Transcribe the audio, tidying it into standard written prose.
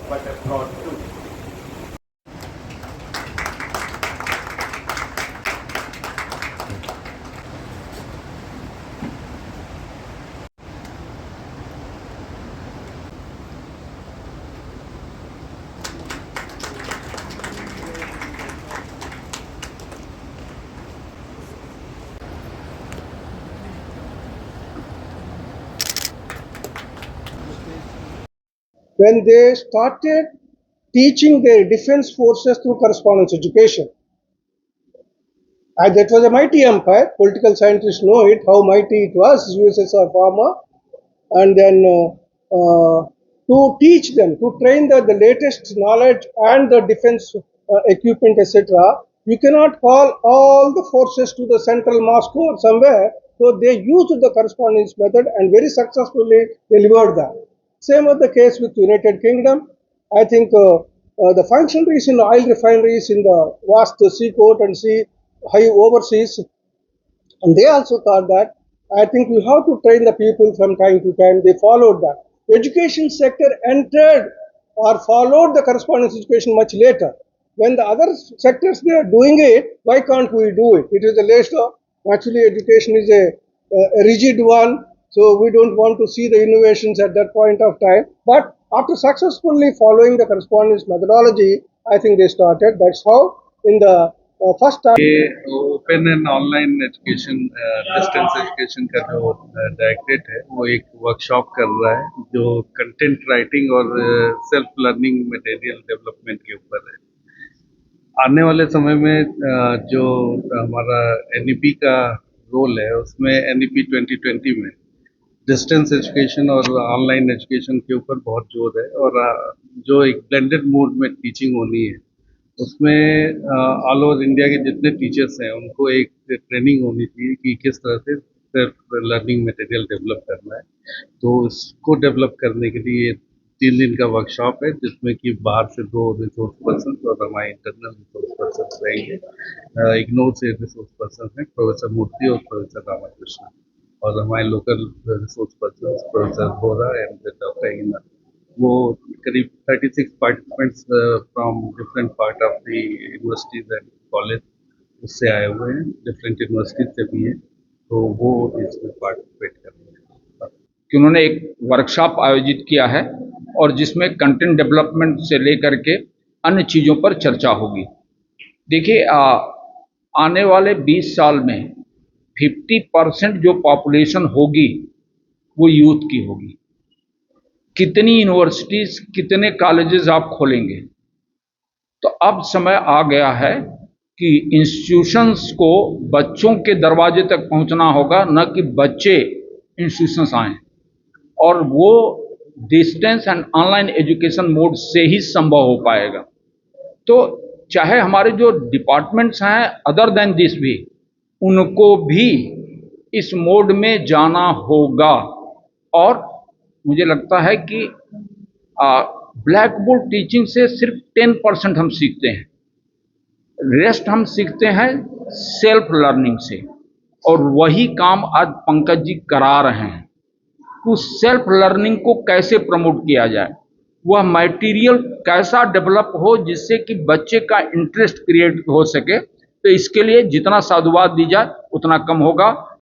but a fraud too. When they started teaching their defense forces through correspondence education. And that was a mighty empire. Political scientists know it, how mighty it was, USSR former. And then to teach them, to train the latest knowledge and the defense equipment, etc. You cannot call all the forces to the central Moscow or somewhere. So they used the correspondence method and very successfully delivered that. Same was the case with United Kingdom. I think the functionaries in the oil refineries in the vast seaport and sea high overseas, and they also thought that I think we have to train the people from time to time. They followed that. Education sector entered or followed the correspondence education much later. When the other sectors they are doing it, why can't we do it? It is a later. Actually, education is a rigid one, so we don't want to see the innovations at that point of time. But after successfully following the correspondence methodology, I think they started. That's how in the first time. ये open and online education distance education का जो directorate है वो एक workshop कर रहा है जो कंटेंट राइटिंग और सेल्फ लर्निंग मटेरियल डेवलपमेंट के ऊपर है। आने वाले समय में जो हमारा एनईपी का रोल है उसमें एनईपी 2020 में डिस्टेंस एजुकेशन और ऑनलाइन एजुकेशन के ऊपर बहुत जोर है और जो एक ब्लेंडेड मोड में टीचिंग होनी है उसमें ऑल ओवर इंडिया के जितने टीचर्स हैं उनको एक ट्रेनिंग होनी चाहिए कि किस तरह से सेल्फ लर्निंग मटेरियल डेवलप करना है। तो इसको डेवलप करने के लिए 3 दिन का वर्कशॉप है जिसमें कि बाहर से 2 रिसोर्स पर्सन और हमारे इंटरनल रिसोर्स पर्सन रहेंगे। इग्नोर से रिसोर्स पर्सन हैं प्रोफेसर मूर्ति और प्रोफेसर रामाकृष्ण और हमारे local resource person professor Bora and doctor Hina. वो करीब 36 participants from different part of the universities and college उससे आए हुए हैं, डिफरेंट यूनिवर्सिटीज से भी हैं, तो वो इसमें पार्टिसिपेट कर रहे हैं। कि उन्होंने एक वर्कशॉप आयोजित किया है और जिसमें कंटेंट डेवलपमेंट से लेकर के अन्य चीज़ों पर चर्चा होगी। देखिए आने वाले 20 साल में 50% जो पॉपुलेशन होगी वो यूथ की होगी। कितनी यूनिवर्सिटीज़ कितने कॉलेजेस आप खोलेंगे? तो अब समय आ गया है कि इंस्टीट्यूशंस को बच्चों के दरवाजे तक पहुंचना होगा, न कि बच्चे इंस्टीट्यूशंस आएँ, और वो distance and online education mode से ही संभव हो पाएगा। तो चाहे हमारे जो डिपार्टमेंट्स हैं अदर देन दिस भी, उनको भी इस मोड में जाना होगा। और मुझे लगता है कि ब्लैक बोर्ड टीचिंग से सिर्फ 10% हम सीखते हैं, रेस्ट हम सीखते हैं सेल्फ लर्निंग से, और वही काम आज पंकज जी करा रहे हैं। तो सेल्फ लर्निंग को कैसे प्रमोट किया जाए, वह मटेरियल कैसा डेवलप हो जिससे कि बच्चे का इंटरेस्ट क्रिएट हो सके, तो इसके लिए जितना साधुवाद दी जाए उतना कम होगा।